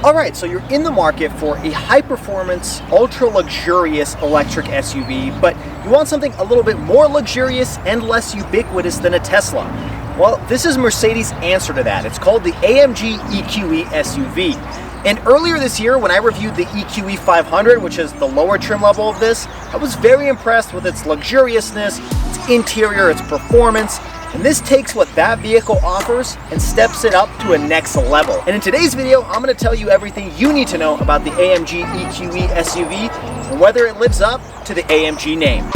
Alright, so you're in the market for a high-performance, ultra-luxurious electric SUV, but you want something a little bit more luxurious and less ubiquitous than a Tesla. Well, this is Mercedes' answer to that. It's called the AMG EQE SUV. And earlier this year, when I reviewed the EQE 500, which is the lower trim level of this, I was very impressed with its luxuriousness, its interior, its performance. And this takes what that vehicle offers and steps it up to a next level. And in today's video, I'm going to tell you everything you need to know about the AMG EQE SUV and whether it lives up to the AMG name.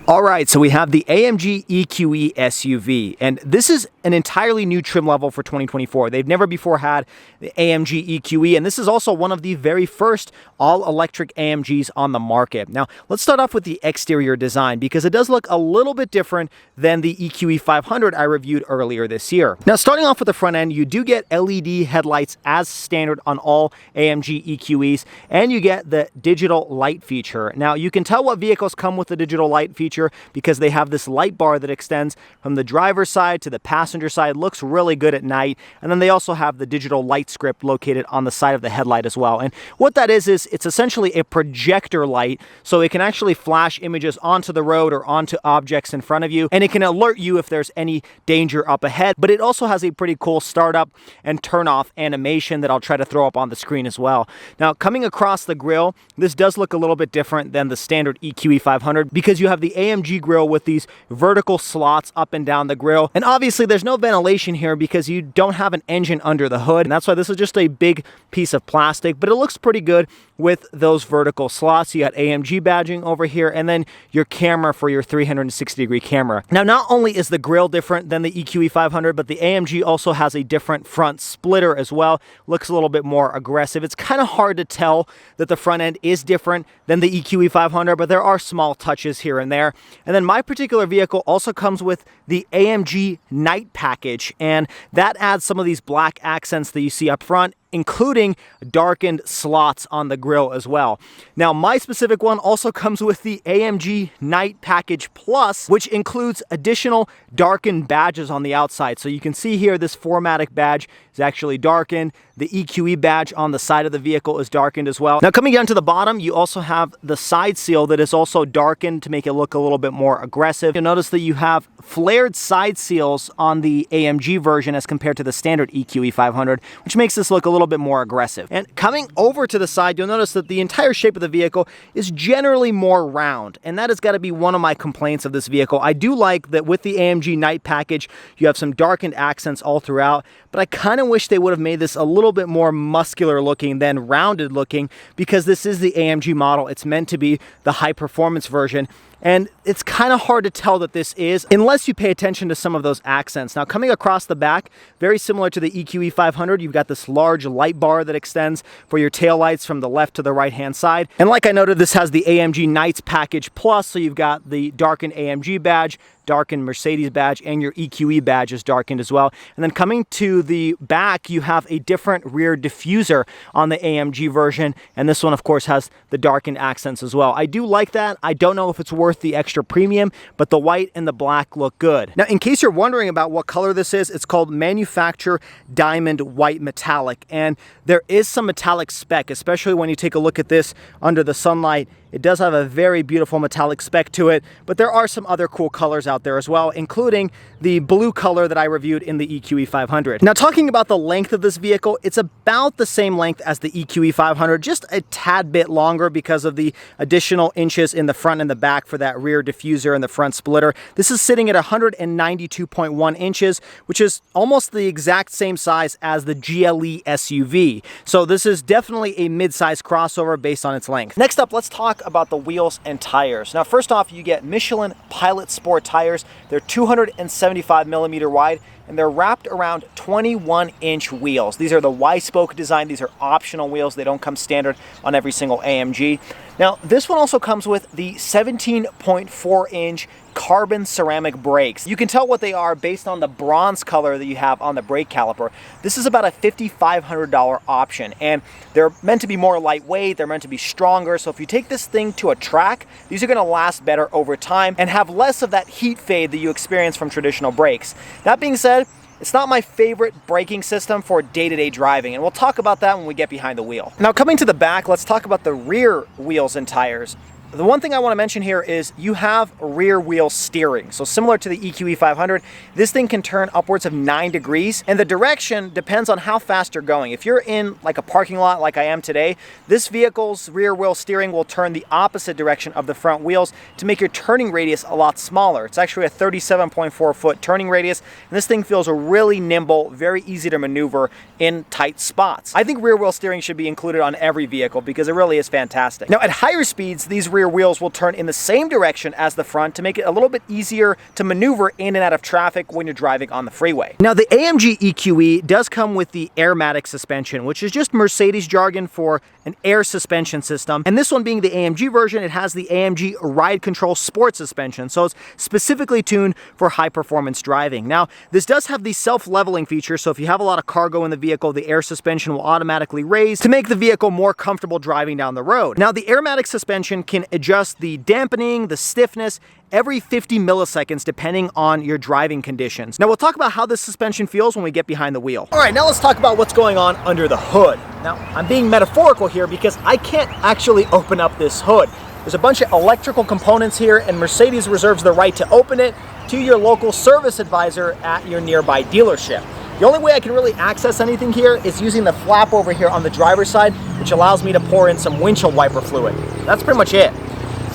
Alright, so we have the AMG EQE SUV, and this is an entirely new trim level for 2024. They've never before had the AMG EQE, and this is also one of the very first all-electric AMGs on the market. Now, let's start off with the exterior design, because it does look a little bit different than the EQE 500 I reviewed earlier this year. Now, starting off with the front end, you do get LED headlights as standard on all AMG EQEs, and you get the digital light feature. Now, you can tell what vehicles come with the digital light feature because they have this light bar that extends from the driver's side to the passenger side. Looks really good at night. And then they also have the digital light script located on the side of the headlight as well. And what that is it's essentially a projector light, so it can actually flash images onto the road or onto objects in front of you, and it can alert you if there's any danger up ahead. But it also has a pretty cool startup and turn off animation that I'll try to throw up on the screen as well. Now, coming across the grille, this does look a little bit different than the standard EQE 500 because you have the AMG grille with these vertical slots up and down the grille. And obviously there's no ventilation here because you don't have an engine under the hood. And that's why this is just a big piece of plastic, but it looks pretty good with those vertical slots. You got AMG badging over here and then your camera for your 360-degree camera. Now, not only is the grille different than the EQE 500, but the AMG also has a different front splitter as well. Looks a little bit more aggressive. It's kind of hard to tell that the front end is different than the EQE 500, but there are small touches here and there. And then my particular vehicle also comes with the AMG Night package, and that adds some of these black accents that you see up front, including darkened slots on the grille as well. Now, my specific one also comes with the AMG Night Package Plus, which includes additional darkened badges on the outside. So you can see here this 4MATIC badge is actually darkened. The EQE badge on the side of the vehicle is darkened as well. Now, coming down to the bottom, you also have the side seal that is also darkened to make it look a little bit more aggressive. You'll notice that you have flared side seals on the AMG version as compared to the standard EQE 500, which makes this look a little bit more aggressive. And coming over to the side, you'll notice that the entire shape of the vehicle is generally more round, and that has got to be one of my complaints of this vehicle. I do like that with the AMG Night package, you have some darkened accents all throughout, but I kind of wish they would have made this a little bit more muscular looking than rounded looking, because this is the AMG model. It's meant to be the high performance version. And it's kind of hard to tell that this is, unless you pay attention to some of those accents. Now, coming across the back, very similar to the EQE 500, you've got this large light bar that extends for your taillights from the left to the right-hand side. And like I noted, this has the AMG Nights Package Plus, so you've got the darkened AMG badge, darkened Mercedes badge, and your EQE badge is darkened as well. And then coming to the back, you have a different rear diffuser on the AMG version, and this one, of course, has the darkened accents as well. I do like that. I don't know if it's worth the extra premium, but the white and the black look good. Now, in case you're wondering about what color this is, it's called Manufacture Diamond White Metallic, and there is some metallic spec, especially when you take a look at this under the sunlight. It does have a very beautiful metallic spec to it, but there are some other cool colors out there as well, including the blue color that I reviewed in the EQE 500. Now, talking about the length of this vehicle, it's about the same length as the EQE 500, just a tad bit longer because of the additional inches in the front and the back for that rear diffuser and the front splitter. This is sitting at 192.1 inches, which is almost the exact same size as the GLE SUV. So this is definitely a mid-size crossover based on its length. Next up, let's talk about the wheels and tires. Now, first off, you get Michelin Pilot Sport tires. They're 275 millimeter wide, and they're wrapped around 21-inch wheels. These are the Y-spoke design. These are optional wheels. They don't come standard on every single AMG. Now, this one also comes with the 17.4-inch carbon ceramic brakes. You can tell what they are based on the bronze color that you have on the brake caliper. This is about a $5,500 option, and they're meant to be more lightweight, they're meant to be stronger, so if you take this thing to a track, these are going to last better over time and have less of that heat fade that you experience from traditional brakes. That being said, it's not my favorite braking system for day-to-day driving, and we'll talk about that when we get behind the wheel. Now, coming to the back, let's talk about the rear wheels and tires. The one thing I want to mention here is you have rear wheel steering. So similar to the EQE 500, this thing can turn upwards of 9 degrees, and the direction depends on how fast you're going. If you're in like a parking lot like I am today, this vehicle's rear wheel steering will turn the opposite direction of the front wheels to make your turning radius a lot smaller. It's actually a 37.4 foot turning radius, and this thing feels really nimble, very easy to maneuver in tight spots. I think rear wheel steering should be included on every vehicle because it really is fantastic. Now, at higher speeds, these rear wheels will turn in the same direction as the front to make it a little bit easier to maneuver in and out of traffic when you're driving on the freeway. Now, the AMG EQE does come with the airmatic suspension, which is just Mercedes jargon for an air suspension system. And this one being the AMG version, it has the AMG Ride Control Sport suspension, so it's specifically tuned for high performance driving. Now, this does have the self-leveling feature, so if you have a lot of cargo in the vehicle, the air suspension will automatically raise to make the vehicle more comfortable driving down the road. Now, the airmatic suspension can adjust the dampening, the stiffness, every 50 milliseconds depending on your driving conditions. Now, we'll talk about how this suspension feels when we get behind the wheel. All right, now let's talk about what's going on under the hood. Now, I'm being metaphorical here because I can't actually open up this hood. There's a bunch of electrical components here, and Mercedes reserves the right to open it to your local service advisor at your nearby dealership. The only way I can really access anything here is using the flap over here on the driver's side, which allows me to pour in some windshield wiper fluid. That's pretty much it.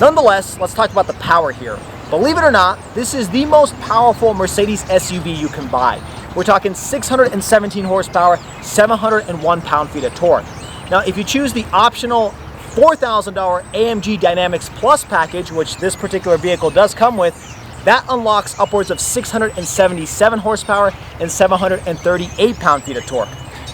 Nonetheless, let's talk about the power here. Believe it or not, this is the most powerful Mercedes SUV you can buy. We're talking 617 horsepower, 701 pound-feet of torque. Now, if you choose the optional $4,000 AMG Dynamics Plus package, which this particular vehicle does come with, that unlocks upwards of 677 horsepower and 738 pound-feet of torque.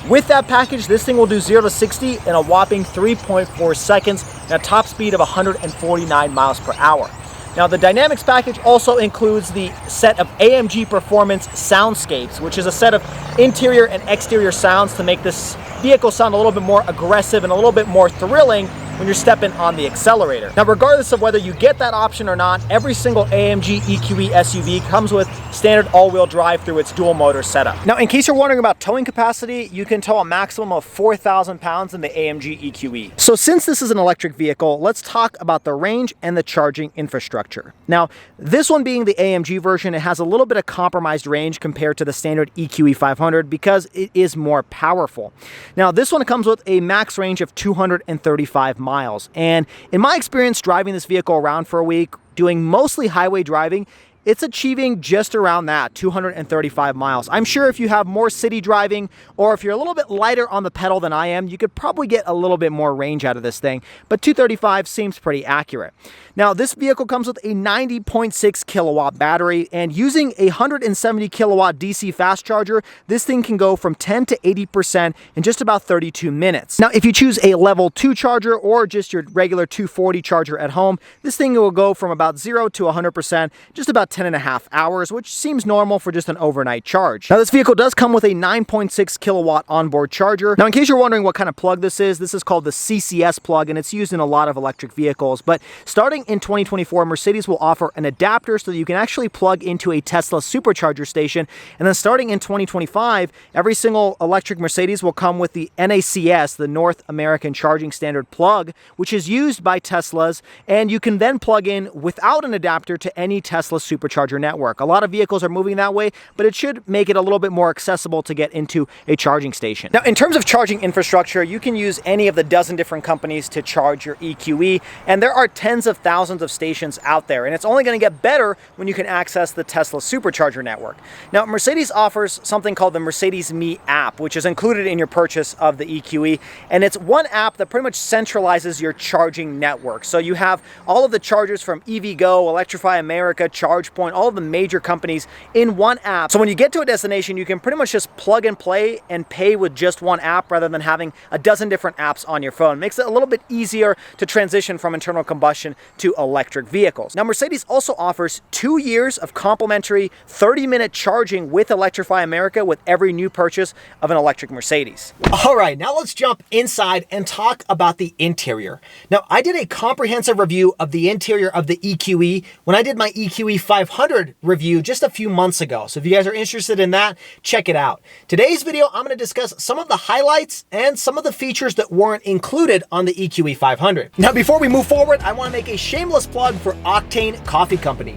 With that package, this thing will do 0 to 60 in a whopping 3.4 seconds and a top speed of 149 miles per hour. Now, the Dynamics package also includes the set of AMG Performance Soundscapes, which is a set of interior and exterior sounds to make this vehicle sound a little bit more aggressive and a little bit more thrilling when you're stepping on the accelerator. Now, regardless of whether you get that option or not, every single AMG EQE SUV comes with standard all-wheel drive through its dual motor setup. Now, in case you're wondering about towing capacity, you can tow a maximum of 4,000 pounds in the AMG EQE. So since this is an electric vehicle, let's talk about the range and the charging infrastructure. Now, this one being the AMG version, it has a little bit of compromised range compared to the standard EQE 500 because it is more powerful. Now, this one comes with a max range of 235 miles. And in my experience driving this vehicle around for a week, doing mostly highway driving, it's achieving just around that, 235 miles. I'm sure if you have more city driving, or if you're a little bit lighter on the pedal than I am, you could probably get a little bit more range out of this thing, but 235 seems pretty accurate. Now, this vehicle comes with a 90.6 kilowatt battery, and using a 170 kilowatt DC fast charger, this thing can go from 10 to 80% in just about 32 minutes. Now, if you choose a level 2 charger or just your regular 240 charger at home, this thing will go from about 0 to 100% just about 10.5 hours, which seems normal for just an overnight charge. Now, this vehicle does come with a 9.6 kilowatt onboard charger. Now, in case you're wondering what kind of plug this is called the CCS plug, and it's used in a lot of electric vehicles. But starting in 2024, Mercedes will offer an adapter so that you can actually plug into a Tesla supercharger station. And then starting in 2025, every single electric Mercedes will come with the NACS, the North American Charging Standard plug, which is used by Teslas, and you can then plug in without an adapter to any Tesla supercharger network. A lot of vehicles are moving that way, but it should make it a little bit more accessible to get into a charging station. Now, in terms of charging infrastructure, you can use any of the dozen different companies to charge your EQE, and there are tens of thousands of stations out there, and it's only going to get better when you can access the Tesla supercharger network. Now, Mercedes offers something called the Mercedes Me app, which is included in your purchase of the EQE, and it's one app that pretty much centralizes your charging network. So you have all of the chargers from EVgo, Electrify America, ChargePoint, all of the major companies in one app. So when you get to a destination, you can pretty much just plug and play and pay with just one app rather than having a dozen different apps on your phone. It makes it a little bit easier to transition from internal combustion to electric vehicles. Now, Mercedes also offers 2 years of complimentary 30-minute charging with Electrify America with every new purchase of an electric Mercedes. All right, now let's jump inside and talk about the interior. Now, I did a comprehensive review of the interior of the EQE when I did my EQE 500 500 review just a few months ago. So if you guys are interested in that, check it out. Today's video, I'm going to discuss some of the highlights and some of the features that weren't included on the EQE 500. Now, before we move forward, I want to make a shameless plug for Octane Coffee Company.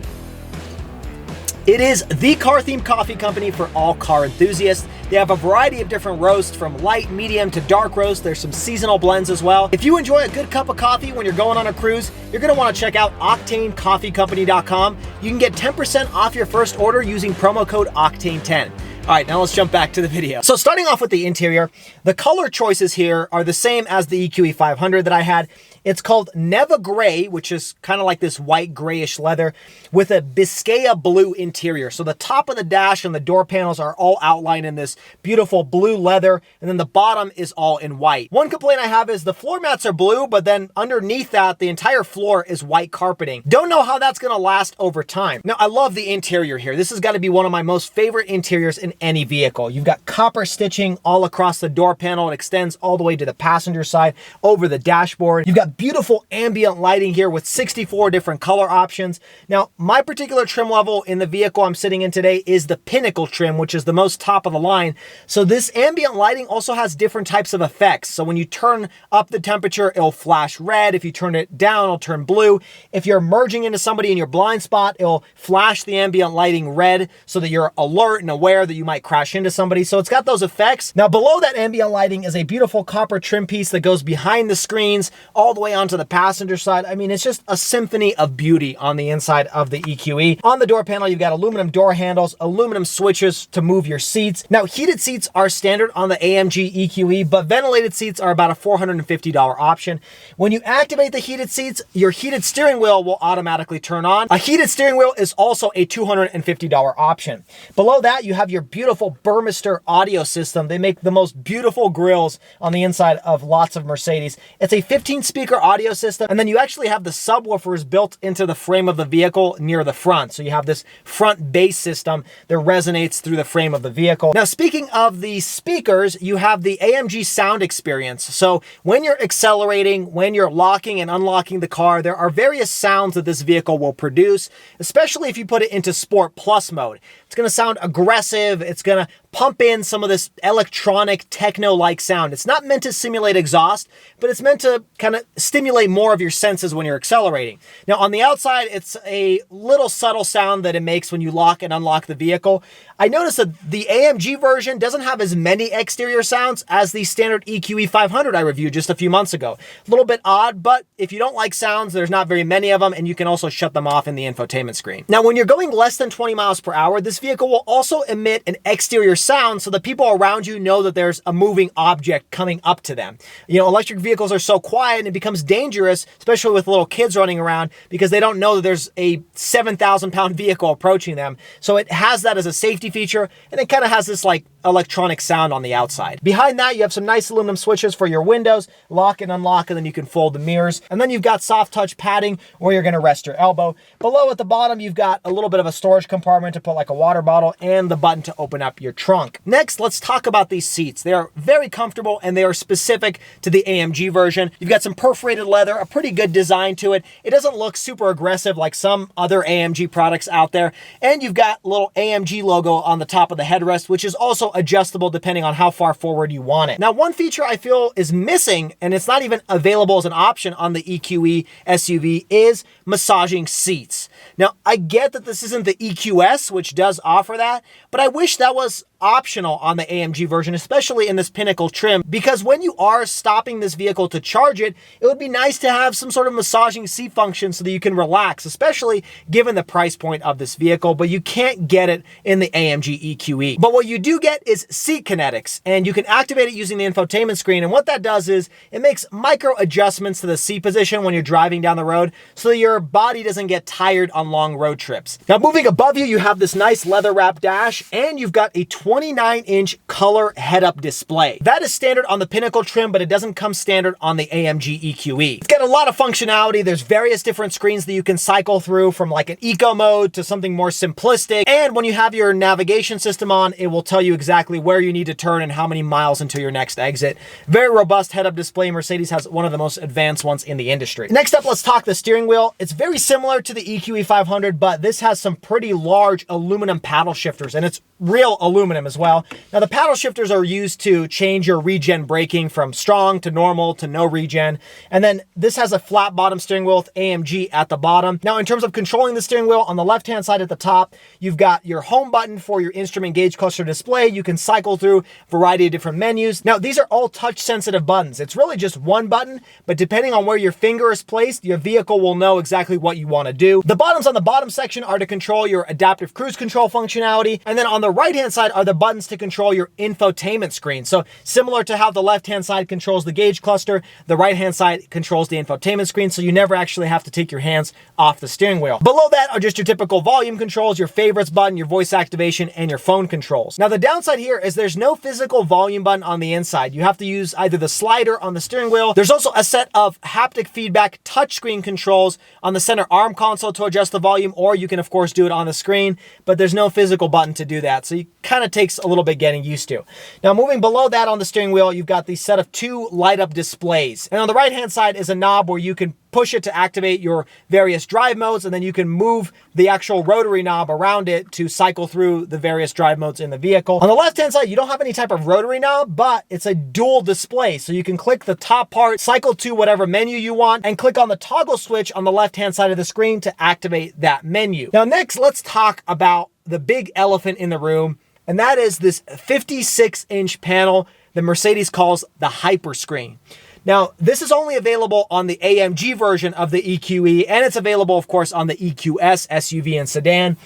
It is the car-themed coffee company for all car enthusiasts. They have a variety of different roasts from light, medium to dark roast. There's some seasonal blends as well. If you enjoy a good cup of coffee when you're going on a cruise, you're gonna wanna check out OctaneCoffeeCompany.com. You can get 10% off your first order using promo code Octane10. All right, now let's jump back to the video. So starting off with the interior, the color choices here are the same as the EQE 500 that I had. It's called Neva Gray, which is kind of like this white grayish leather with a Biscaya blue interior. So the top of the dash and the door panels are all outlined in this beautiful blue leather, and then the bottom is all in white. One complaint I have is the floor mats are blue, but then underneath that, the entire floor is white carpeting. Don't know how that's gonna last over time. Now, I love the interior here. This has got to be one of my most favorite interiors in any vehicle. You've got copper stitching all across the door panel. It extends all the way to the passenger side over the dashboard. You've got beautiful ambient lighting here with 64 different color options. Now, my particular trim level in the vehicle I'm sitting in today is the Pinnacle trim, which is the most top of the line. So this ambient lighting also has different types of effects. So when you turn up the temperature, it'll flash red. If you turn it down, it'll turn blue. If you're merging into somebody in your blind spot, it'll flash the ambient lighting red so that you're alert and aware that you might crash into somebody. So it's got those effects. Now, below that ambient lighting is a beautiful copper trim piece that goes behind the screens all the way onto the passenger side. I mean, it's just a symphony of beauty on the inside of the EQE. On the door panel, you've got aluminum door handles, aluminum switches to move your seats. Now, heated seats are standard on the AMG EQE, but ventilated seats are about a $450 option. When you activate the heated seats, your heated steering wheel will automatically turn on. A heated steering wheel is also a $250 option. Below that, you have your beautiful Burmester audio system. They make the most beautiful grills on the inside of lots of Mercedes. It's a 15-speaker audio system, and then you actually have the subwoofers built into the frame of the vehicle near the front. So you have this front bass system that resonates through the frame of the vehicle. Now, speaking of the speakers, you have the AMG sound experience. So when you're accelerating, when you're locking and unlocking the car, there are various sounds that this vehicle will produce, especially if you put it into Sport Plus mode. It's going to sound aggressive. It's going to pump in some of this electronic techno-like sound. It's not meant to simulate exhaust, but it's meant to kind of stimulate more of your senses when you're accelerating. Now, on the outside, it's a little subtle sound that it makes when you lock and unlock the vehicle. I noticed that the AMG version doesn't have as many exterior sounds as the standard EQE 500 I reviewed just a few months ago. A little bit odd, but if you don't like sounds, there's not very many of them, and you can also shut them off in the infotainment screen. Now, when you're going less than 20 miles per hour, this vehicle will also emit an exterior sound so that people around you know that there's a moving object coming up to them. You know, electric vehicles are so quiet and it becomes dangerous, especially with little kids running around, because they don't know that there's a 7,000-pound vehicle approaching them. So it has that as a safety feature, and it kind of has this like electronic sound on the outside. Behind that, you have some nice aluminum switches for your windows, lock and unlock, and then you can fold the mirrors. And then you've got soft touch padding where you're gonna rest your elbow. Below at the bottom, you've got a little bit of a storage compartment to put like a water bottle and the button to open up your trunk. Next, let's talk about these seats. They are very comfortable and they are specific to the AMG version. You've got some perforated leather, a pretty good design to it. It doesn't look super aggressive like some other AMG products out there. And you've got a little AMG logo on the top of the headrest, which is also adjustable depending on how far forward you want it. Now, one feature I feel is missing, and it's not even available as an option on the EQE SUV, is massaging seats. Now, I get that this isn't the EQS, which does offer that, but I wish that was optional on the AMG version, especially in this Pinnacle trim, because when you are stopping this vehicle to charge it, it would be nice to have some sort of massaging seat function so that you can relax, especially given the price point of this vehicle, but you can't get it in the AMG EQE. But what you do get is seat kinetics, and you can activate it using the infotainment screen, and what that does is it makes micro adjustments to the seat position when you're driving down the road so that your body doesn't get tired on long road trips. Now, moving above you, you have this nice leather wrap dash, and you've got a 29-inch color head-up display. That is standard on the Pinnacle trim, but it doesn't come standard on the AMG EQE. It's got a lot of functionality. There's various different screens that you can cycle through, from like an eco mode to something more simplistic. And when you have your navigation system on, it will tell you exactly where you need to turn and how many miles until your next exit. Very robust head-up display. Mercedes has one of the most advanced ones in the industry. Next up, let's talk the steering wheel. It's very similar to the EQE EQE 500, but this has some pretty large aluminum paddle shifters, and it's real aluminum as well. Now, the paddle shifters are used to change your regen braking from strong to normal to no regen. And then this has a flat bottom steering wheel with AMG at the bottom. Now, in terms of controlling the steering wheel, on the left-hand side at the top, you've got your home button for your instrument gauge cluster display. You can cycle through a variety of different menus. Now, these are all touch-sensitive buttons. It's really just one button, but depending on where your finger is placed, your vehicle will know exactly what you want to do. The buttons on the bottom section are to control your adaptive cruise control functionality. And then on the right-hand side are the buttons to control your infotainment screen. So similar to how the left-hand side controls the gauge cluster, the right-hand side controls the infotainment screen, so you never actually have to take your hands off the steering wheel. Below that are just your typical volume controls, your favorites button, your voice activation, and your phone controls. Now, the downside here is there's no physical volume button on the inside. You have to use either the slider on the steering wheel. There's also a set of haptic feedback touchscreen controls on the center arm console to adjust the volume, or you can, of course, do it on the screen, but there's no physical button to do that. So you kind of takes a little bit getting used to. Now, moving below that on the steering wheel, you've got the set of two light up displays. And on the right hand side is a knob where you can push it to activate your various drive modes, and then you can move the actual rotary knob around it to cycle through the various drive modes in the vehicle. On the left-hand side, you don't have any type of rotary knob, but it's a dual display. So you can click the top part, cycle to whatever menu you want, and click on the toggle switch on the left-hand side of the screen to activate that menu. Now, next, let's talk about the big elephant in the room, and that is this 56-inch panel that Mercedes calls the hyperscreen. Now, this is only available on the AMG version of the EQE, and it's available, of course, on the EQS SUV and sedan.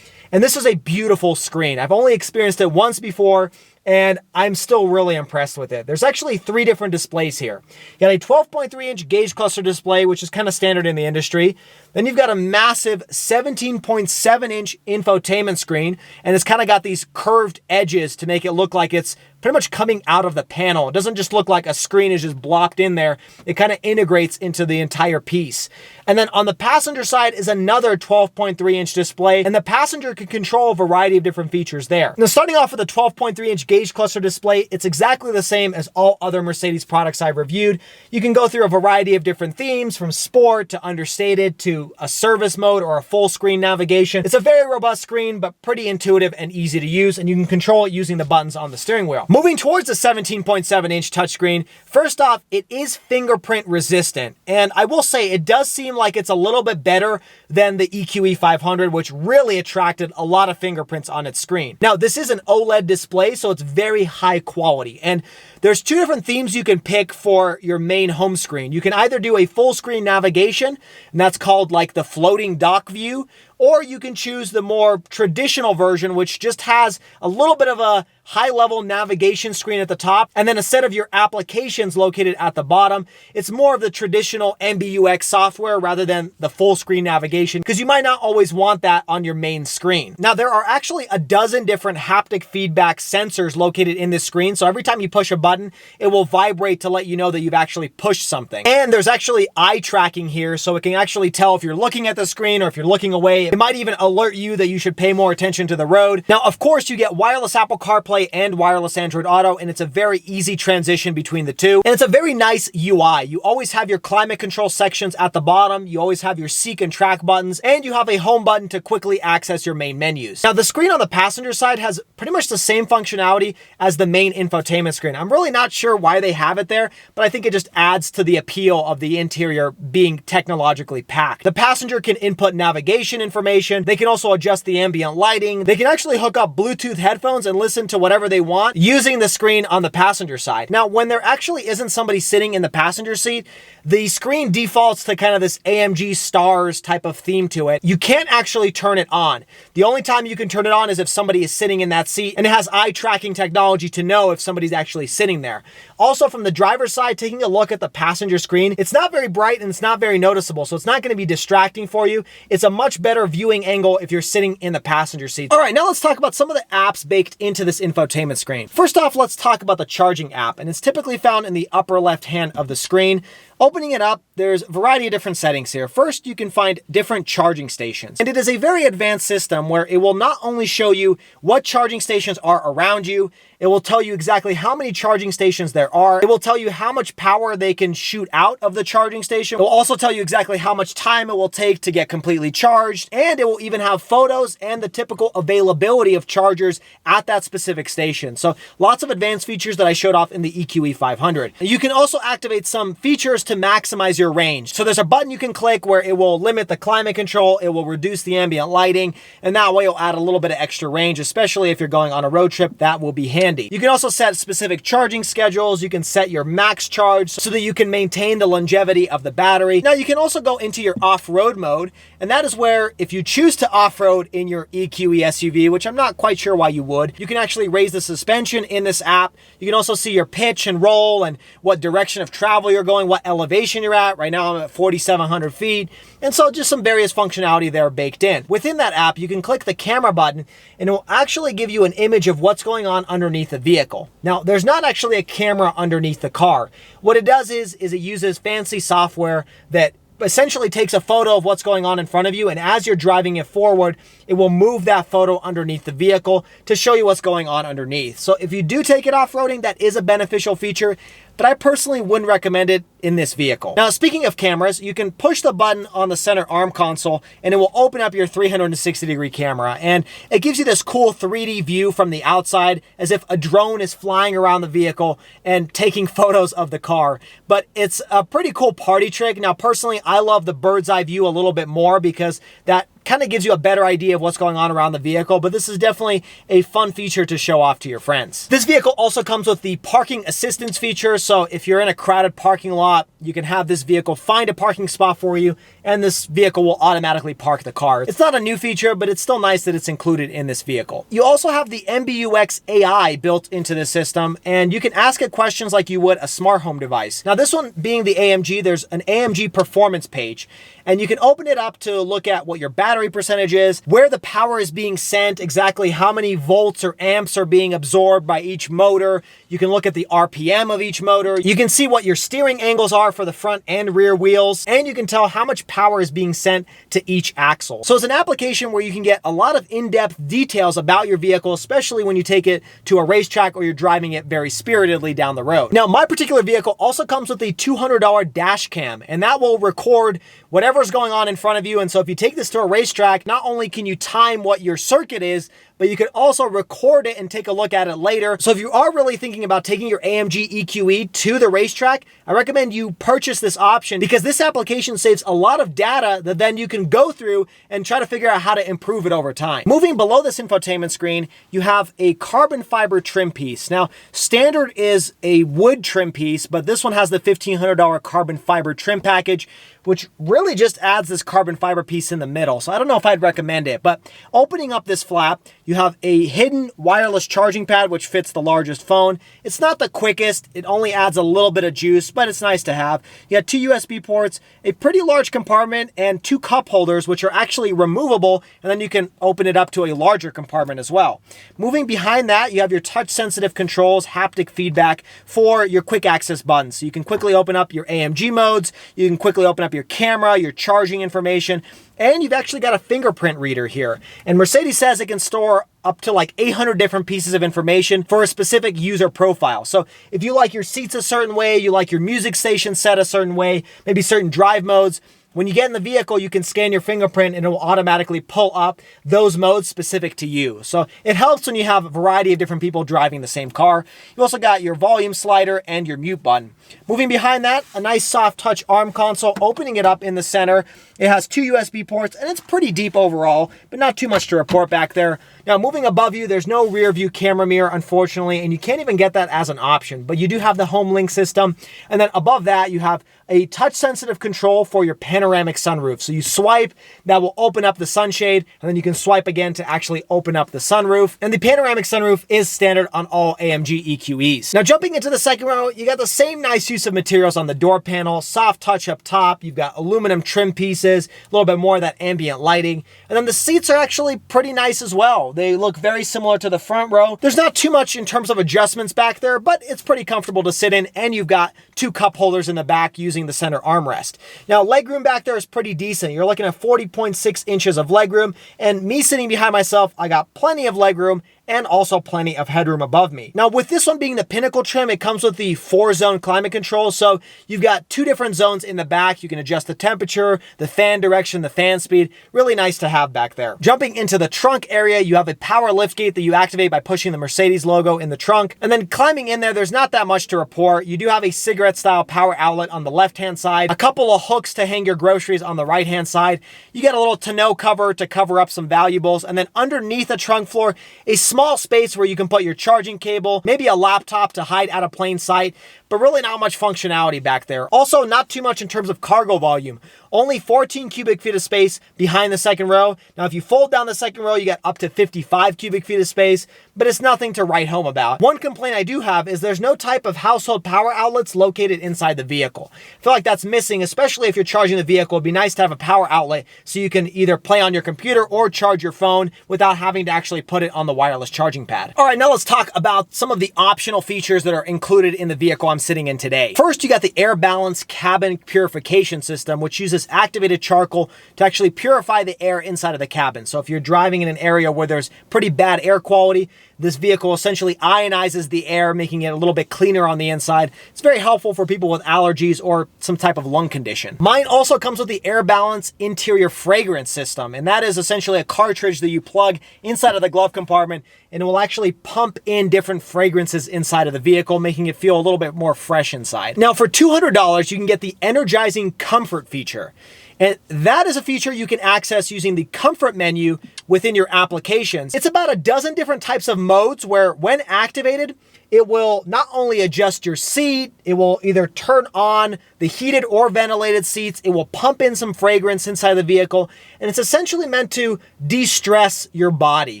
And this is a beautiful screen. I've only experienced it once before, and I'm still really impressed with it. There's actually three different displays here. You got a 12.3-inch gauge cluster display, which is kind of standard in the industry. Then you've got a massive 17.7-inch infotainment screen, and it's kind of got these curved edges to make it look like it's pretty much coming out of the panel. It doesn't just look like a screen is just blocked in there. It kind of integrates into the entire piece. And then on the passenger side is another 12.3-inch display, and the passenger can control a variety of different features there. Now, starting off with a 12.3-inch gauge cluster display, it's exactly the same as all other Mercedes products I've reviewed. You can go through a variety of different themes, from sport to understated to a service mode or a full screen navigation. It's a very robust screen, but pretty intuitive and easy to use, and you can control it using the buttons on the steering wheel. Moving towards the 17.7-inch touchscreen, first off, it is fingerprint resistant, and I will say it does seem like it's a little bit better than the EQE 500, which really attracted a lot of fingerprints on its screen. Now, this is an OLED display, so it's very high quality, and there's two different themes you can pick for your main home screen. You can either do a full screen navigation, and that's called like the floating dock view, or you can choose the more traditional version, which just has a little bit of a high-level navigation screen at the top, and then a set of your applications located at the bottom. It's more of the traditional MBUX software rather than the full screen navigation, because you might not always want that on your main screen. Now, there are actually a dozen different haptic feedback sensors located in this screen, so every time you push a button, it will vibrate to let you know that you've actually pushed something. And there's actually eye tracking here, so it can actually tell if you're looking at the screen or if you're looking away. It might even alert you that you should pay more attention to the road. Now, of course, you get wireless Apple CarPlay and wireless Android Auto, and it's a very easy transition between the two. And it's a very nice UI. You always have your climate control sections at the bottom. You always have your seek and track buttons, and you have a home button to quickly access your main menus. Now, the screen on the passenger side has pretty much the same functionality as the main infotainment screen. I'm really not sure why they have it there, but I think it just adds to the appeal of the interior being technologically packed. The passenger can input navigation information. They can also adjust the ambient lighting. They can actually hook up Bluetooth headphones and listen to whatever they want using the screen on the passenger side. Now, when there actually isn't somebody sitting in the passenger seat, the screen defaults to kind of this AMG Stars type of theme to it. You can't actually turn it on. The only time you can turn it on is if somebody is sitting in that seat, and it has eye tracking technology to know if somebody's actually sitting there. Also, from the driver's side, taking a look at the passenger screen, it's not very bright and it's not very noticeable, so it's not going to be distracting for you. It's a much better viewing angle if you're sitting in the passenger seat. All right, now let's talk about some of the apps baked into this infotainment screen. First off, let's talk about the charging app, and it's typically found in the upper left hand of the screen. Opening it up, there's a variety of different settings here. First, you can find different charging stations. And it is a very advanced system where it will not only show you what charging stations are around you It will tell you exactly how many charging stations there are. It will tell you how much power they can shoot out of the charging station. It will also tell you exactly how much time it will take to get completely charged. And it will even have photos and the typical availability of chargers at that specific station. So lots of advanced features that I showed off in the EQE 500. You can also activate some features to maximize your range. So there's a button you can click where it will limit the climate control, it will reduce the ambient lighting, and that way it'll add a little bit of extra range, especially if you're going on a road trip. That will be handy. You can also set specific charging schedules. You can set your max charge so that you can maintain the longevity of the battery. Now you can also go into your off-road mode, and that is where if you choose to off-road in your EQE SUV, which I'm not quite sure why you would, you can actually raise the suspension in this app. You can also see your pitch and roll and what direction of travel you're going, what elevation you're at. Right now I'm at 4,700 feet. And so just some various functionality there baked in. Within that app, you can click the camera button and it will actually give you an image of what's going on underneath the vehicle. Now, there's not actually a camera underneath the car. What it does is it uses fancy software that essentially takes a photo of what's going on in front of you, and as you're driving it forward, it will move that photo underneath the vehicle to show you what's going on underneath. So if you do take it off-roading, that is a beneficial feature, but I personally wouldn't recommend it in this vehicle. Now, speaking of cameras, you can push the button on the center arm console and it will open up your 360-degree camera, and it gives you this cool 3D view from the outside as if a drone is flying around the vehicle and taking photos of the car. But it's a pretty cool party trick. Now, personally, I love the bird's eye view a little bit more because that kind of gives you a better idea of what's going on around the vehicle, but this is definitely a fun feature to show off to your friends. This vehicle also comes with the parking assistance feature, so if you're in a crowded parking lot, you can have this vehicle find a parking spot for you, and this vehicle will automatically park the car. It's not a new feature, but it's still nice that it's included in this vehicle. You also have the MBUX AI built into the system, and you can ask it questions like you would a smart home device. Now, this one being the AMG, there's an AMG performance page, and you can open it up to look at what your battery percentage is, where the power is being sent, exactly how many volts or amps are being absorbed by each motor. You can look at the RPM of each motor. You can see what your steering angles are for the front and rear wheels, and you can tell how much power is being sent to each axle. So it's an application where you can get a lot of in-depth details about your vehicle, especially when you take it to a racetrack or you're driving it very spiritedly down the road. Now, my particular vehicle also comes with a $200 dash cam, and that will record whatever's going on in front of you. And so if you take this to a racetrack, not only can you time what your circuit is, but you can also record it and take a look at it later. So if you are really thinking about taking your AMG EQE to the racetrack, I recommend you purchase this option because this application saves a lot of data that then you can go through and try to figure out how to improve it over time. Moving below this infotainment screen, you have a carbon fiber trim piece. Now, standard is a wood trim piece, but this one has the $1,500 carbon fiber trim package, which really just adds this carbon fiber piece in the middle. So I don't know if I'd recommend it, but opening up this flap, you have a hidden wireless charging pad, which fits the largest phone. It's not the quickest. It only adds a little bit of juice, but it's nice to have. You have 2 USB ports, a pretty large compartment, and 2 cup holders, which are actually removable, and then you can open it up to a larger compartment as well. Moving behind that, you have your touch-sensitive controls, haptic feedback for your quick access buttons. So you can quickly open up your AMG modes, you can quickly open up your camera, your charging information, and you've actually got a fingerprint reader here. And Mercedes says it can store up to like 800 different pieces of information for a specific user profile. So if you like your seats a certain way, you like your music station set a certain way, maybe certain drive modes, when you get in the vehicle, you can scan your fingerprint and it will automatically pull up those modes specific to you. So it helps when you have a variety of different people driving the same car. You also got your volume slider and your mute button. Moving behind that, a nice soft touch arm console, opening it up in the center. It has 2 USB ports and it's pretty deep overall, but not too much to report back there. Now, moving above you, there's no rear view camera mirror, unfortunately, and you can't even get that as an option, but you do have the home link system. And then above that, you have a touch-sensitive control for your panoramic sunroof. So you swipe, that will open up the sunshade, and then you can swipe again to actually open up the sunroof. And the panoramic sunroof is standard on all AMG EQEs. Now, jumping into the second row, you got the same nice use of materials on the door panel, soft touch up top, you've got aluminum trim pieces, a little bit more of that ambient lighting, and then the seats are actually pretty nice as well. They look very similar to the front row. There's not too much in terms of adjustments back there, but it's pretty comfortable to sit in, and you've got 2 cup holders in the back using the center armrest. Now, legroom back there is pretty decent. You're looking at 40.6 inches of legroom, and me sitting behind myself, I got plenty of legroom, and also plenty of headroom above me. Now with this one being the pinnacle trim, it comes with the 4-zone climate control. So you've got 2 different zones in the back. You can adjust the temperature, the fan direction, the fan speed. Really nice to have back there. Jumping into the trunk area, you have a power liftgate that you activate by pushing the Mercedes logo in the trunk. And then climbing in there's not that much to report. You do have a cigarette style power outlet on the left-hand side, a couple of hooks to hang your groceries on the right-hand side. You get a little tonneau cover to cover up some valuables. And then underneath the trunk floor, a small space where you can put your charging cable, maybe a laptop to hide out of plain sight, but really not much functionality back there. Also, not too much in terms of cargo volume. Only 14 cubic feet of space behind the second row. Now, if you fold down the second row, you get up to 55 cubic feet of space, but it's nothing to write home about. One complaint I do have is there's no type of household power outlets located inside the vehicle. I feel like that's missing, especially if you're charging the vehicle. It'd be nice to have a power outlet so you can either play on your computer or charge your phone without having to actually put it on the wireless charging pad. All right, now let's talk about some of the optional features that are included in the vehicle I'm sitting in today. First, you got the air balance cabin purification system, which uses activated charcoal to actually purify the air inside of the cabin. So if you're driving in an area where there's pretty bad air quality, this vehicle essentially ionizes the air, making it a little bit cleaner on the inside. It's very helpful for people with allergies or some type of lung condition. Mine also comes with the Air Balance interior fragrance system, and that is essentially a cartridge that you plug inside of the glove compartment, and it will actually pump in different fragrances inside of the vehicle, making it feel a little bit more fresh inside. Now for $200, you can get the Energizing Comfort feature. And that is a feature you can access using the comfort menu within your applications. It's about a dozen different types of modes where when activated, it will not only adjust your seat, it will either turn on the heated or ventilated seats, it will pump in some fragrance inside the vehicle, and it's essentially meant to de-stress your body.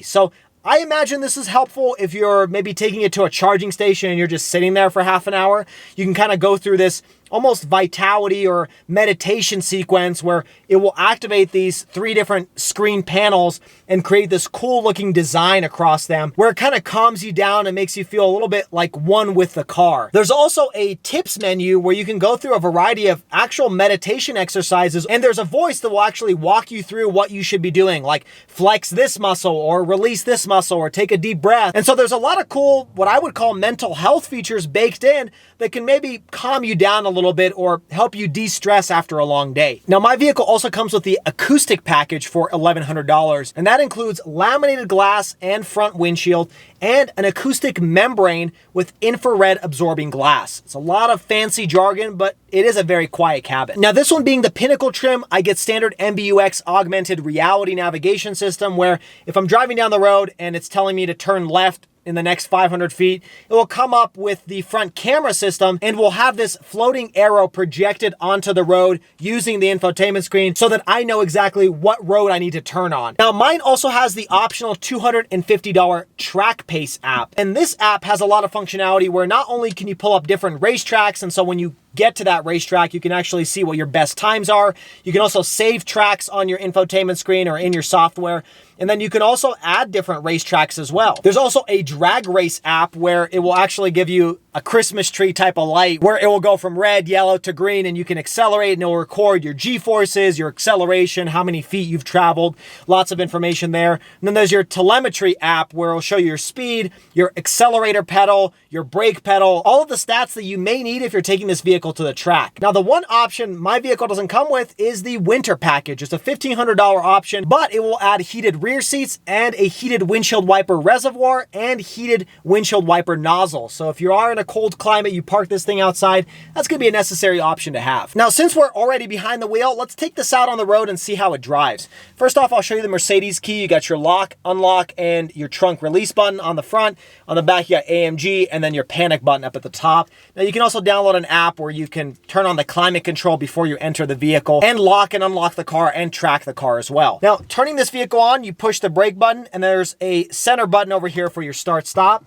So I imagine this is helpful if you're maybe taking it to a charging station and you're just sitting there for half an hour. You can kind of go through this almost vitality or meditation sequence where it will activate these 3 different screen panels and create this cool looking design across them where it kind of calms you down and makes you feel a little bit like one with the car. There's also a tips menu where you can go through a variety of actual meditation exercises, and there's a voice that will actually walk you through what you should be doing, like flex this muscle or release this muscle or take a deep breath. And so there's a lot of cool, what I would call mental health features baked in that can maybe calm you down a little bit or help you de-stress after a long day. Now, my vehicle also comes with the acoustic package for $1,100, and that includes laminated glass and front windshield and an acoustic membrane with infrared absorbing glass. It's a lot of fancy jargon, but it is a very quiet cabin. Now, this one being the pinnacle trim, I get standard MBUX augmented reality navigation system where if I'm driving down the road and it's telling me to turn left in the next 500 feet, it will come up with the front camera system and will have this floating arrow projected onto the road using the infotainment screen so that I know exactly what road I need to turn on. Now, mine also has the optional $250 Track Pace app. And this app has a lot of functionality where not only can you pull up different racetracks, and so when you get to that racetrack, you can actually see what your best times are. You can also save tracks on your infotainment screen or in your software. And then you can also add different racetracks as well. There's also a drag race app where it will actually give you a Christmas tree type of light where it will go from red, yellow to green, and you can accelerate and it will record your G-forces, your acceleration, how many feet you've traveled, lots of information there. And then there's your telemetry app where it will show you your speed, your accelerator pedal, your brake pedal, all of the stats that you may need if you're taking this vehicle to the track. Now, the one option my vehicle doesn't come with is the winter package. It's a $1,500 option, but it will add heated rear seats and a heated windshield wiper reservoir and heated windshield wiper nozzle. So if you are in a cold climate, you park this thing outside, that's going to be a necessary option to have. Now, since we're already behind the wheel, let's take this out on the road and see how it drives. First off, I'll show you the Mercedes key. You got your lock, unlock, and your trunk release button on the front. On the back, you got AMG and then your panic button up at the top. Now, you can also download an app where you can turn on the climate control before you enter the vehicle and lock and unlock the car and track the car as well. Now, turning this vehicle on, you push the brake button and there's a center button over here for your start stop.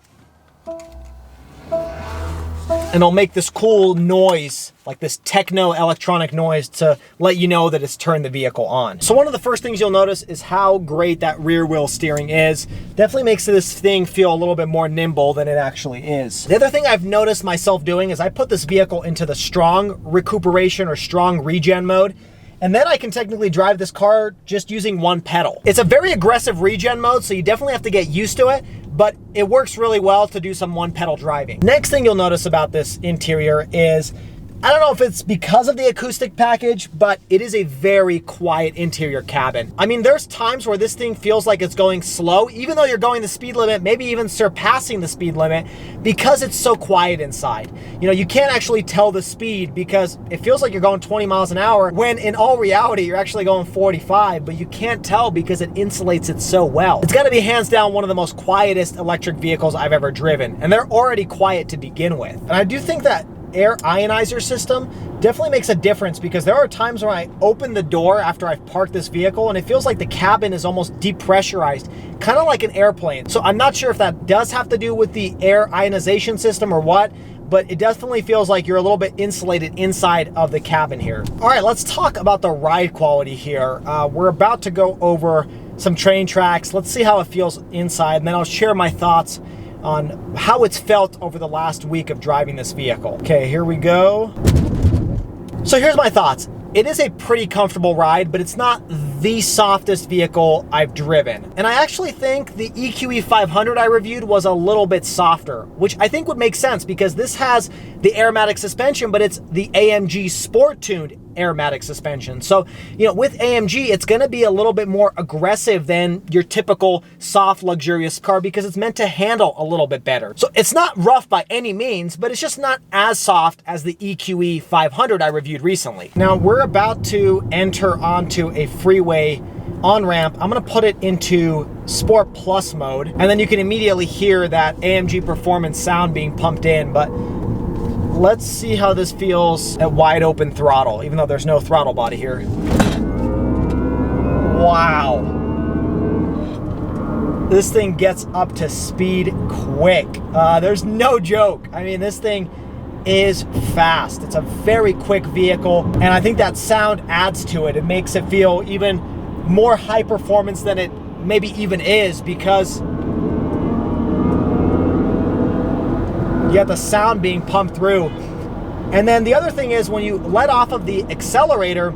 And it'll make this cool noise, like this techno electronic noise to let you know that it's turned the vehicle on. So one of the first things you'll notice is how great that rear wheel steering is. Definitely makes this thing feel a little bit more nimble than it actually is. The other thing I've noticed myself doing is I put this vehicle into the strong recuperation or strong regen mode. And then I can technically drive this car just using one pedal. It's a very aggressive regen mode, so you definitely have to get used to it. but it works really well to do some one-pedal driving. Next thing you'll notice about this interior is, I don't know if it's because of the acoustic package, but it is a very quiet interior cabin. I mean, there's times where this thing feels like it's going slow, even though you're going the speed limit, maybe even surpassing the speed limit, because it's so quiet inside. You know, you can't actually tell the speed because it feels like you're going 20 miles an hour, when in all reality, you're actually going 45, but you can't tell because it insulates it so well. It's gotta be hands down one of the most quietest electric vehicles I've ever driven, and they're already quiet to begin with. And I do think that air ionizer system definitely makes a difference, because there are times when I open the door after I've parked this vehicle and it feels like the cabin is almost depressurized, kind of like an airplane. So I'm not sure if that does have to do with the air ionization system or what, but it definitely feels like you're a little bit insulated inside of the cabin here. All right, let's talk about the ride quality here. We're about to go over some train tracks. Let's see how it feels inside, and then I'll share my thoughts on how it's felt over the last week of driving this vehicle. Okay, here we go. So here's my thoughts. It is a pretty comfortable ride, but it's not the softest vehicle I've driven. And I actually think the EQE 500 I reviewed was a little bit softer, which I think would make sense because this has the Airmatic suspension, but it's the AMG Sport-tuned Airmatic suspension. So, you know, with AMG, it's gonna be a little bit more aggressive than your typical soft, luxurious car because it's meant to handle a little bit better. So it's not rough by any means, but it's just not as soft as the EQE 500 I reviewed recently. Now, we're about to enter onto a freeway on-ramp. I'm gonna put it into Sport Plus mode, and then you can immediately hear that AMG performance sound being pumped in, but let's see how this feels at wide open throttle, even though there's no throttle body here. Wow. This thing gets up to speed quick. There's no joke. I mean, this thing is fast. It's a very quick vehicle, and I think that sound adds to it. It makes it feel even more high performance than it maybe even is, because you have the sound being pumped through. And then the other thing is, when you let off of the accelerator,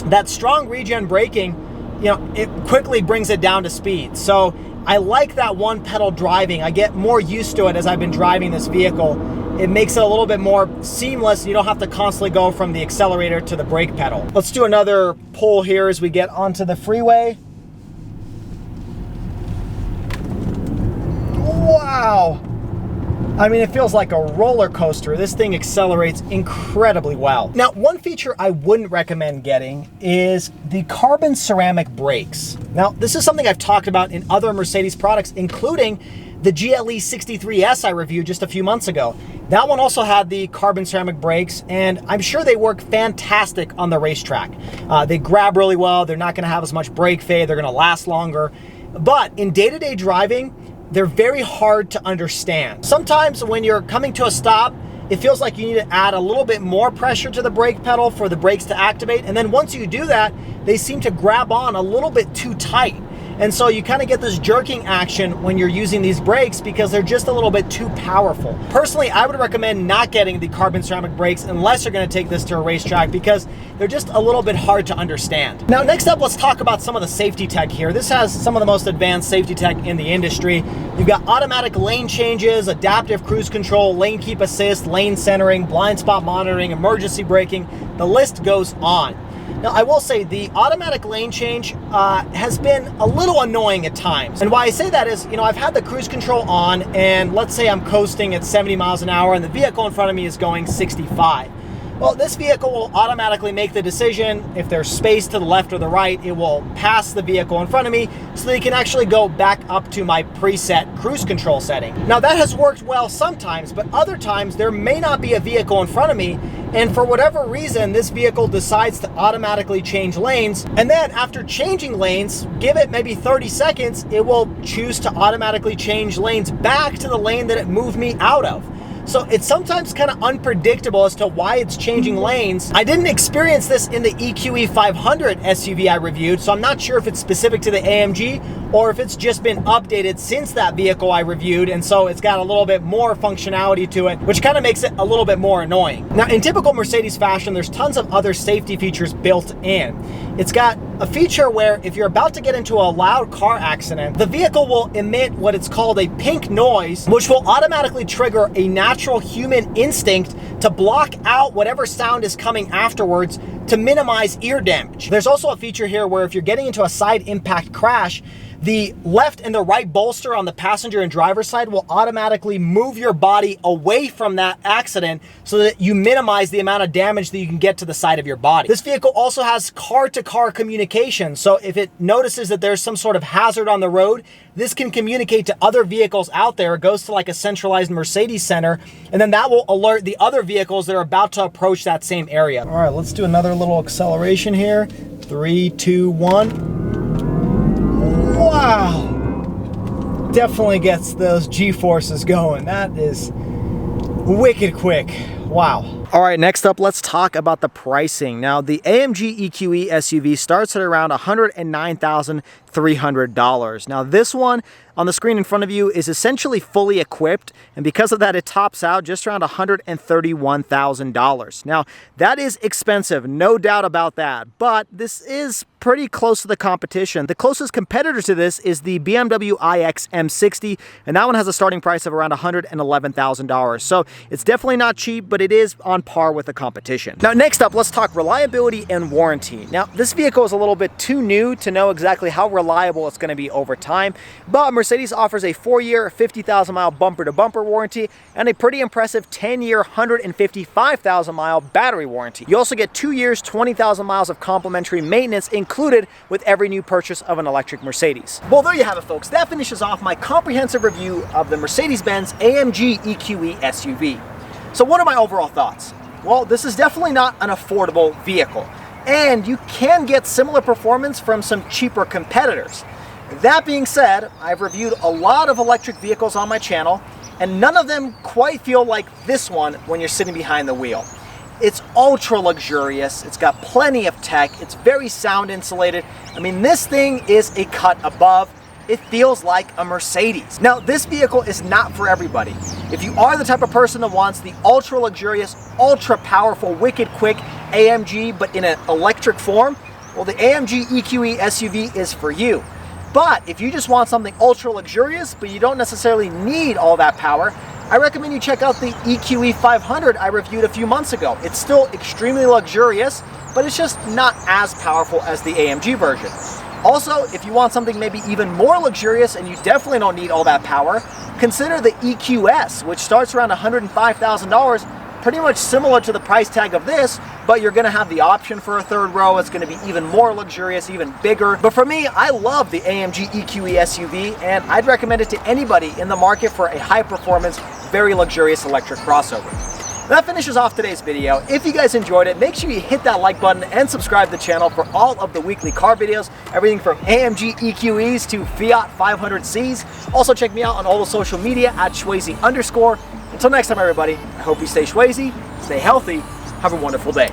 that strong regen braking, you know, it quickly brings it down to speed. So I like that one pedal driving. I get more used to it as I've been driving this vehicle. It makes it a little bit more seamless. You don't have to constantly go from the accelerator to the brake pedal. Let's do another pull here as we get onto the freeway. Wow. I mean, it feels like a roller coaster. This thing accelerates incredibly well. Now, one feature I wouldn't recommend getting is the carbon ceramic brakes. Now, this is something I've talked about in other Mercedes products, including the GLE 63S I reviewed just a few months ago. That one also had the carbon ceramic brakes, and I'm sure they work fantastic on the racetrack. They grab really well. They're not gonna have as much brake fade. They're gonna last longer. But in day-to-day driving, they're very hard to understand. Sometimes when you're coming to a stop, it feels like you need to add a little bit more pressure to the brake pedal for the brakes to activate. And then once you do that, they seem to grab on a little bit too tight. And so you kind of get this jerking action when you're using these brakes because they're just a little bit too powerful. Personally, I would recommend not getting the carbon ceramic brakes unless you're going to take this to a racetrack, because they're just a little bit hard to understand. Now, next up, let's talk about some of the safety tech here. This has some of the most advanced safety tech in the industry. You've got automatic lane changes, adaptive cruise control, lane keep assist, lane centering, blind spot monitoring, emergency braking. The list goes on. Now, I will say the automatic lane change has been a little annoying at times. And why I say that is, you know, I've had the cruise control on, and let's say I'm coasting at 70 miles an hour and the vehicle in front of me is going 65. Well, this vehicle will automatically make the decision. If there's space to the left or the right, it will pass the vehicle in front of me so that it can actually go back up to my preset cruise control setting. Now, that has worked well sometimes, but other times there may not be a vehicle in front of me, and for whatever reason, this vehicle decides to automatically change lanes. And then after changing lanes, give it maybe 30 seconds, it will choose to automatically change lanes back to the lane that it moved me out of. So it's sometimes kind of unpredictable as to why it's changing lanes. I didn't experience this in the EQE 500 SUV I reviewed, so I'm not sure if it's specific to the AMG or if it's just been updated since that vehicle I reviewed, and so it's got a little bit more functionality to it, which kind of makes it a little bit more annoying. Now, in typical Mercedes fashion, there's tons of other safety features built in. It's got a feature where if you're about to get into a loud car accident, the vehicle will emit what it's called a pink noise, which will automatically trigger a natural human instinct to block out whatever sound is coming afterwards to minimize ear damage. There's also a feature here where if you're getting into a side impact crash, the left and the right bolster on the passenger and driver's side will automatically move your body away from that accident so that you minimize the amount of damage that you can get to the side of your body. This vehicle also has car-to-car communication, so if it notices that there's some sort of hazard on the road, this can communicate to other vehicles out there. It goes to like a centralized Mercedes center, and then that will alert the other vehicles that are about to approach that same area. All right, let's do another little acceleration here. 3, 2, 1. Wow, definitely gets those G-forces going. That is wicked quick. Wow. All right, next up, let's talk about the pricing. Now, the AMG EQE SUV starts at around $109,300. Now, this one on the screen in front of you is essentially fully equipped, and because of that, it tops out just around $131,000. Now, that is expensive, no doubt about that, but this is pretty close to the competition. The closest competitor to this is the BMW iX M60, and that one has a starting price of around $111,000. So it's definitely not cheap, but it is on par with the competition. Now, next up, let's talk reliability and warranty. Now, this vehicle is a little bit too new to know exactly how reliable it's going to be over time, but Mercedes offers a 4-year, 50,000-mile bumper-to-bumper warranty and a pretty impressive 10-year, 155,000-mile battery warranty. You also get 2 years, 20,000 miles of complimentary maintenance included with every new purchase of an electric Mercedes. Well, there you have it, folks. That finishes off my comprehensive review of the Mercedes-Benz AMG EQE SUV. So what are my overall thoughts? Well, this is definitely not an affordable vehicle, and you can get similar performance from some cheaper competitors. That being said, I've reviewed a lot of electric vehicles on my channel, and none of them quite feel like this one when you're sitting behind the wheel. It's ultra luxurious, it's got plenty of tech, it's very sound insulated. I mean, this thing is a cut above. It feels like a Mercedes. Now, this vehicle is not for everybody. If you are the type of person that wants the ultra luxurious, ultra powerful, wicked quick AMG, but in an electric form, well, the AMG EQE SUV is for you. But if you just want something ultra luxurious, but you don't necessarily need all that power, I recommend you check out the EQE 500 I reviewed a few months ago. It's still extremely luxurious, but it's just not as powerful as the AMG version. Also, if you want something maybe even more luxurious and you definitely don't need all that power, consider the EQS, which starts around $105,000, pretty much similar to the price tag of this, but you're gonna have the option for a third row. It's gonna be even more luxurious, even bigger. But for me, I love the AMG EQE SUV, and I'd recommend it to anybody in the market for a high performance, very luxurious electric crossover. That finishes off today's video. If you guys enjoyed it, make sure you hit that like button and subscribe to the channel for all of the weekly car videos, everything from AMG EQEs to Fiat 500Cs. Also check me out on all the social media at Schwazy_. Until next time, everybody, I hope you stay Schwazy, stay healthy, have a wonderful day.